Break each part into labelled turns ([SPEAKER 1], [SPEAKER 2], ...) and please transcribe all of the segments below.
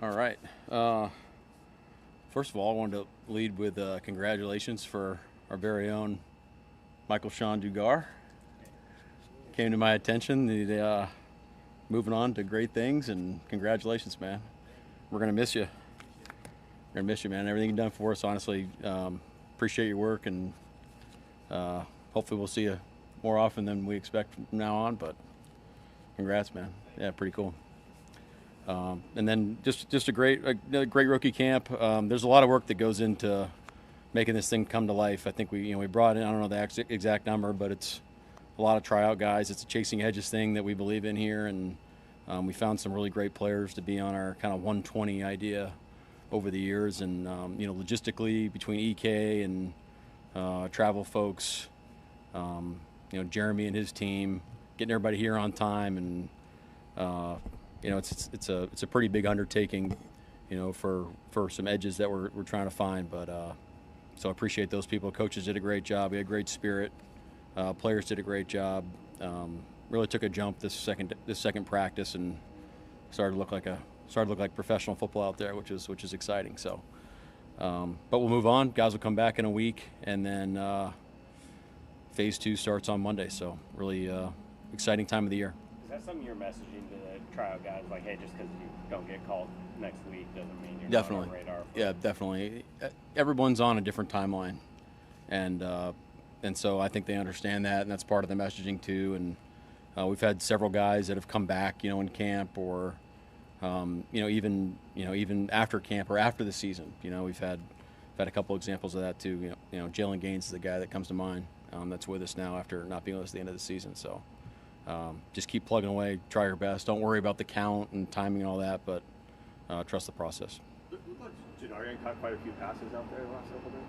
[SPEAKER 1] All right. First of all, I wanted to lead with congratulations for our very own Michael Sean Dugar. Came to my attention. Moving on to great things, and congratulations, man. We're gonna miss you. We're gonna miss you, man. Everything you've done for us, honestly. Appreciate your work, and hopefully we'll see you more often than we expect from now on. But congrats, man. Yeah, pretty cool. And then just a great rookie camp. There's a lot of work that goes into making this thing come to life. I think we brought in, I don't know the exact number, but it's a lot of tryout guys. It's a chasing edges thing that we believe in here, and we found some really great players to be on our kind of 120 idea over the years. And logistically between EK and travel folks, Jeremy and his team, getting everybody here on time, and it's a pretty big undertaking, for some edges that we're trying to find. But so I appreciate those people. Coaches did a great job. We had great spirit. Players did a great job. Really took a jump this second practice, and started to look like professional football out there, which is exciting. So, but we'll move on. Guys will come back in a week, and then phase 2 starts on Monday. So really exciting time of the year.
[SPEAKER 2] Is that something you're messaging to the tryout guys, like, hey, just because you don't get called next week doesn't mean you're
[SPEAKER 1] Definitely.
[SPEAKER 2] not on the radar?
[SPEAKER 1] Yeah, definitely. Everyone's on a different timeline, and so I think they understand that, and that's part of the messaging too. And we've had several guys that have come back, in camp, or even after camp or after the season. We've had a couple examples of that too. Jalen Gaines is the guy that comes to mind. That's with us now after not being with us at the end of the season. So just keep plugging away, try your best. Don't worry about the count and timing and all that, but trust the process.
[SPEAKER 3] Jadarian caught quite a few passes out there the last couple days.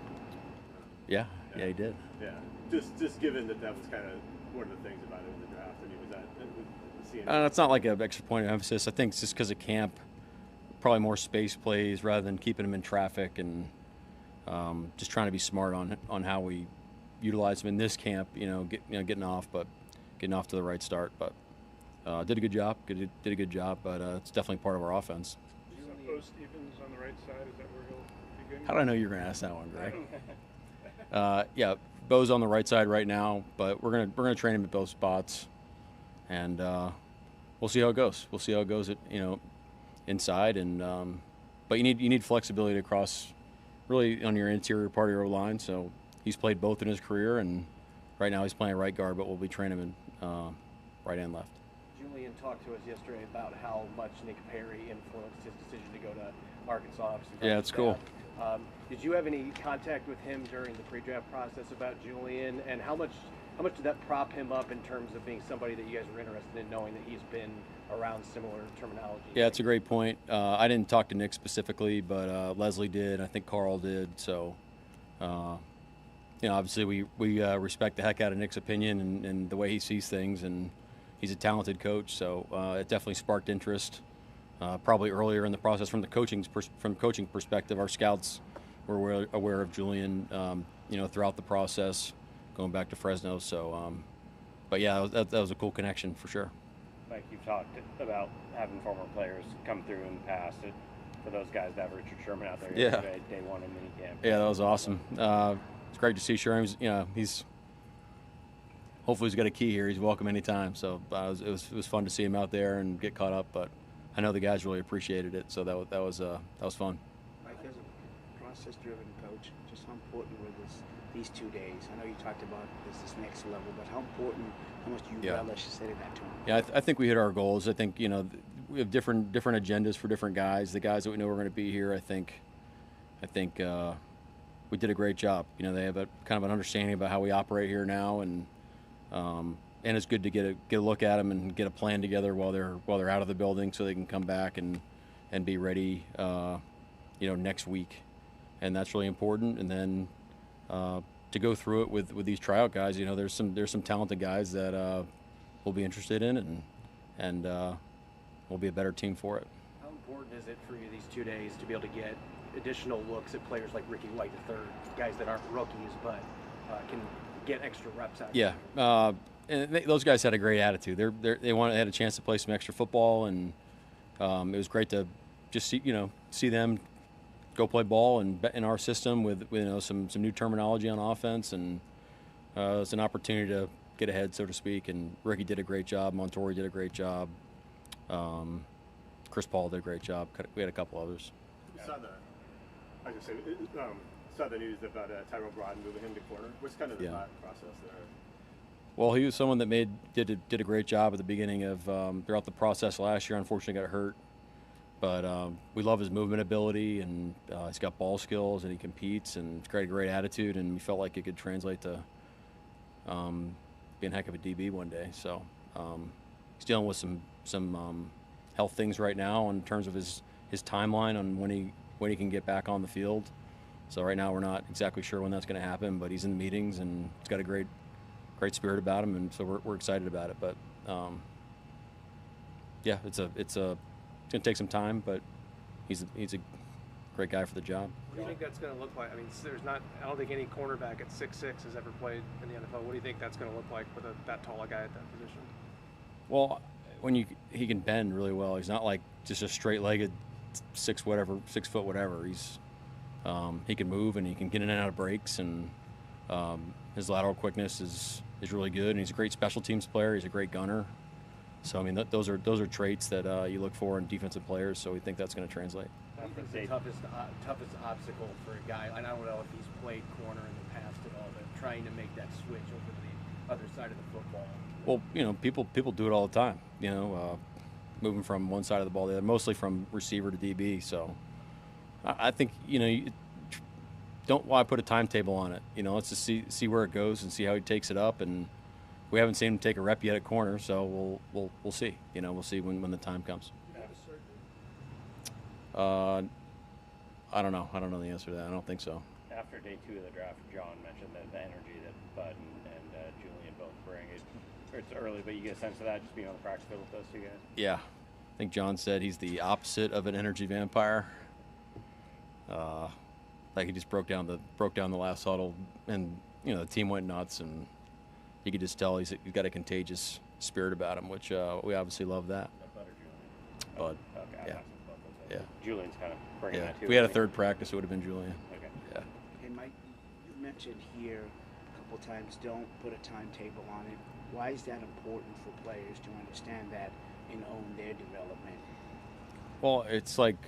[SPEAKER 1] Yeah, he did.
[SPEAKER 3] Yeah, just given that was kind of one of the things about it in the draft. I mean, was that seeing?
[SPEAKER 1] It's not like an extra point of emphasis. I think it's just because of camp, probably more space plays rather than keeping them in traffic, and just trying to be smart on how we utilize them in this camp. Getting off to the right start. But did a good job. Did a good job. But it's definitely part of our offense.
[SPEAKER 4] Bo Stevens on the right side, is that where he'll be good?
[SPEAKER 1] How did I know you were going to ask that one, Greg? Yeah, Bo's on the right side right now, but we're gonna train him at both spots, and we'll see how it goes. We'll see how it goes at inside, and but you need flexibility across really on your interior part of your line. So he's played both in his career, and right now he's playing right guard, but we'll be training him in right and left.
[SPEAKER 5] Julian talked to us yesterday about how much Nick Perry influenced his decision to go to Arkansas. Obviously,
[SPEAKER 1] yeah, it's cool.
[SPEAKER 5] Did you have any contact with him during the pre-draft process about Julian, and how much did that prop him up in terms of being somebody that you guys were interested in, knowing that he's been around similar terminology?
[SPEAKER 1] Yeah, it's a great point. I didn't talk to Nick specifically, but Leslie did. I think Carl did. So, obviously we respect the heck out of Nick's opinion and the way he sees things, and he's a talented coach. So it definitely sparked interest. Probably earlier in the process from coaching perspective, our scouts were aware of Julian, throughout the process, going back to Fresno. So, but yeah, that was a cool connection for sure.
[SPEAKER 2] Like you've talked about having former players come through in the past. For those guys to have Richard Sherman out there yesterday, day one in minicamp.
[SPEAKER 1] Yeah, that was awesome. It's great to see Sherman. Hopefully he's got a key here. He's welcome anytime. So it was fun to see him out there and get caught up. But I know the guys really appreciated it. So that was fun.
[SPEAKER 6] Mike, as a process-driven coach, just how important were these 2 days? I know you talked about this next level, but how much do you relish setting that tone?
[SPEAKER 1] Yeah, I think we hit our goals. I think we have different agendas for different guys. The guys that we know are going to be here, I think we did a great job. They have a kind of an understanding about how we operate here now, and it's good to get a look at them and get a plan together while they're out of the building, so they can come back and be ready, next week, and that's really important. And then to go through it with these tryout guys, there's some talented guys that we'll be interested in, and we'll be a better team for it.
[SPEAKER 5] How important is it for you these 2 days to be able to get additional looks at players like Ricky White III, guys that aren't rookies but can get extra reps out?
[SPEAKER 1] Yeah, and those guys had a great attitude. They had a chance to play some extra football, and it was great to just see them go play ball and in our system with some new terminology on offense, and it's an opportunity to get ahead, so to speak. And Ricky did a great job. Montori did a great job. Chris Paul did a great job. We had a couple others.
[SPEAKER 3] Saw the news about Tyrone Broden moving him to corner. What's kind of the thought process there?
[SPEAKER 1] Well, he was someone that did a great job at the beginning of throughout the process last year. Unfortunately, got hurt, but we love his movement ability, and he's got ball skills, and he competes, and he's got a great attitude, and we felt like it could translate to being a heck of a DB one day. So he's dealing with some health things right now in terms of his timeline on when he can get back on the field. So right now we're not exactly sure when that's going to happen, but he's in the meetings, and he's got a great spirit about him, and so we're excited about it. But yeah, it's going to take some time, but he's a great guy for the job.
[SPEAKER 5] What do you think that's going to look like? I mean, I don't think any cornerback at 6'6" has ever played in the NFL. What do you think that's going to look like with that tall a guy at that position?
[SPEAKER 1] Well, he can bend really well. He's not like just a straight-legged 6 foot whatever. He can move, and he can get in and out of breaks, and his lateral quickness is really good, and he's a great special teams player. He's a great gunner. So I mean, those are traits that you look for in defensive players. So we think that's going to translate.
[SPEAKER 5] What do you think the toughest obstacle for a guy? I don't know if he's played corner in the past at all, but trying to make that switch over to the other side of the football.
[SPEAKER 1] Well, people do it all the time. Moving from one side of the ball to the other, mostly from receiver to DB. So I think why put a timetable on it? Let's just see where it goes and see how he takes it up. And we haven't seen him take a rep yet at corner, so we'll see. We'll see when the time comes. I don't know. I don't know the answer to that. I don't think so.
[SPEAKER 2] After day 2 of the draft, John mentioned the energy that Bud and Julian both bring. It's early, but you get a sense of that just being on the practice field with those two guys.
[SPEAKER 1] Yeah, I think John said he's the opposite of an energy vampire. Like he just broke down the last huddle, and the team went nuts, and you could just tell he's got a contagious spirit about him, which we obviously love that.
[SPEAKER 2] Bud or Julian?
[SPEAKER 1] Bud.
[SPEAKER 2] Okay,
[SPEAKER 1] Yeah. Yeah.
[SPEAKER 2] Julian's kind of bringing that too.
[SPEAKER 1] If we had a third practice, it would have been Julian.
[SPEAKER 2] Okay.
[SPEAKER 1] Yeah.
[SPEAKER 6] Hey, Mike, you mentioned here a couple times, don't put a timetable on it. Why is that important for players to understand that and own their development?
[SPEAKER 1] Well, it's like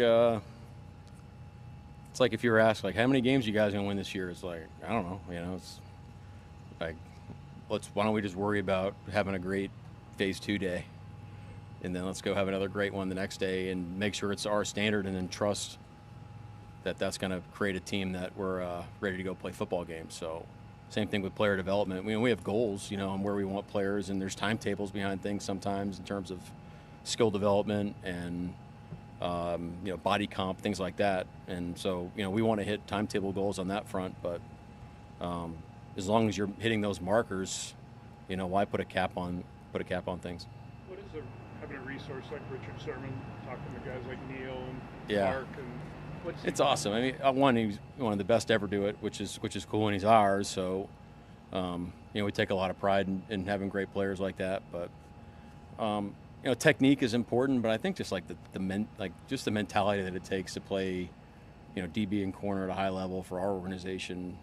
[SPEAKER 1] if you were asked, like, how many games you guys gonna win this year? It's like, I don't know. It's like, why don't we just worry about having a great phase 2 day, and then let's go have another great one the next day, and make sure it's our standard, and then trust that that's going to create a team that we're ready to go play football games. So same thing with player development. We have goals, on where we want players, and there's timetables behind things sometimes in terms of skill development and body comp, things like that. And so we want to hit timetable goals on that front, but as long as you're hitting those markers, why put a cap on things?
[SPEAKER 4] What is having a resource like Richard Sherman, talking to guys like Neil and
[SPEAKER 1] Yeah.
[SPEAKER 4] Clark, and
[SPEAKER 1] It's awesome. I mean, he's one of the best to ever do it, which is cool, and he's ours. So, we take a lot of pride in having great players like that. But, technique is important. But I think just like the mentality that it takes to play, DB and corner at a high level for our organization.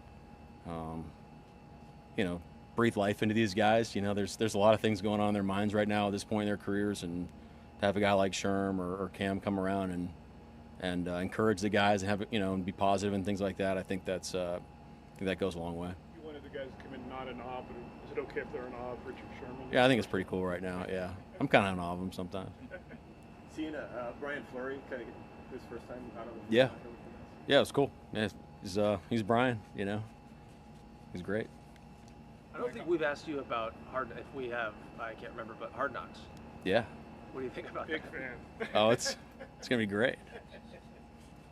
[SPEAKER 1] Breathe life into these guys. There's a lot of things going on in their minds right now at this point in their careers, and to have a guy like Sherm or Cam come around and encourage the guys and have and be positive and things like that. I think that goes a long way.
[SPEAKER 4] you wanted the guys to come in not in awe, but is it okay if they're in awe of Richard Sherman?
[SPEAKER 1] Yeah, I think it's pretty cool right now. Yeah, I'm kind of in awe of him sometimes.
[SPEAKER 3] Seeing Brian Fleury kind of his first time out of the
[SPEAKER 1] Yeah. Yeah, it's cool. Yeah, he's Brian. He's great.
[SPEAKER 5] I don't think we've asked you about I can't remember, but Hard Knocks.
[SPEAKER 1] Yeah.
[SPEAKER 5] What do you think about
[SPEAKER 4] Big
[SPEAKER 5] that?
[SPEAKER 4] fan.
[SPEAKER 1] Oh, it's gonna be great.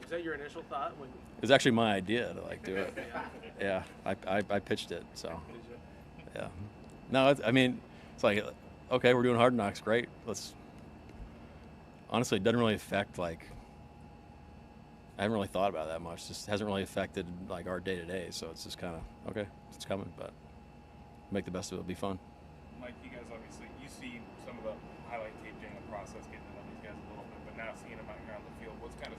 [SPEAKER 5] Was that your initial thought when?
[SPEAKER 1] It's actually my idea to do it. Yeah, I pitched it. So yeah. No, it's like, okay, we're doing Hard Knocks, great. Honestly, it doesn't really affect I haven't really thought about it that much. Just hasn't really affected our day to day. So it's just kind of okay, it's coming, but make the best of it. It'll be fun.
[SPEAKER 7] Mike, you guys obviously you see some of the highlight tape during the process, getting to know these guys a little bit, but now seeing them out here on the field, what's kind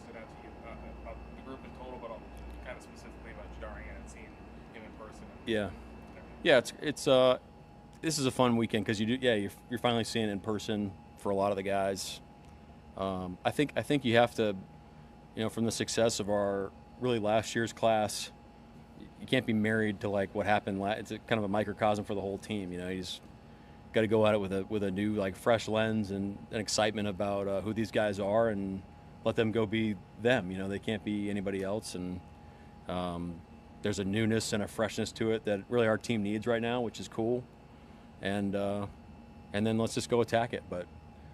[SPEAKER 1] Yeah, yeah. It's this is a fun weekend because you're finally seeing it in person for a lot of the guys. I think you have to, from the success of our really last year's class, you can't be married to like what happened. It's a kind of a microcosm for the whole team. You just got to go at it with a new like fresh lens and an excitement about who these guys are and let them go be them. They can't be anybody else, and there's a newness and a freshness to it that really our team needs right now, which is cool. And then let's just go attack it. But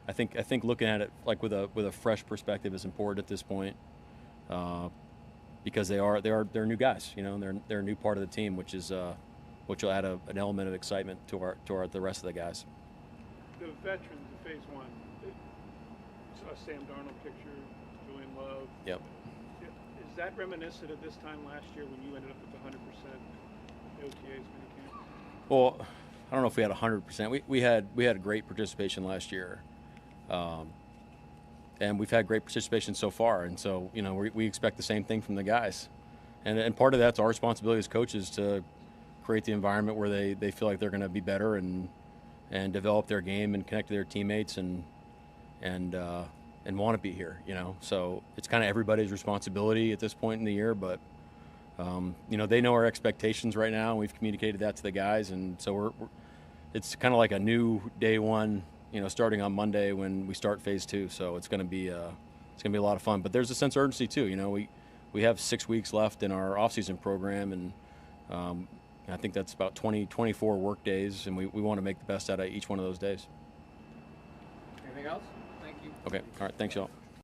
[SPEAKER 1] I think looking at it like with a fresh perspective is important at this point, because they're new guys. They're a new part of the team, which will add an element of excitement to the rest of the guys.
[SPEAKER 4] The veterans of Phase 1, saw Sam Darnold picture, Julian Love.
[SPEAKER 1] Yep.
[SPEAKER 4] Is that reminiscent of this time last year when you ended up with 100% OTAs minicamp?
[SPEAKER 1] Well, I don't know if we had 100%. We had a great participation last year, and we've had great participation so far. And so we expect the same thing from the guys, and part of that's our responsibility as coaches to create the environment where they feel like they're going to be better and develop their game and connect to their teammates and want to be here. So it's kind of everybody's responsibility at this point in the year, but. They know our expectations right now, and we've communicated that to the guys, and so it's kind of like a new day one, starting on Monday when we start Phase 2. So it's going to be a lot of fun. But there's a sense of urgency too. We have 6 weeks left in our off-season program, and I think that's about 24 work days, and we want to make the best out of each one of those days.
[SPEAKER 5] Anything else? Thank you.
[SPEAKER 1] Okay. All right. Thanks, y'all.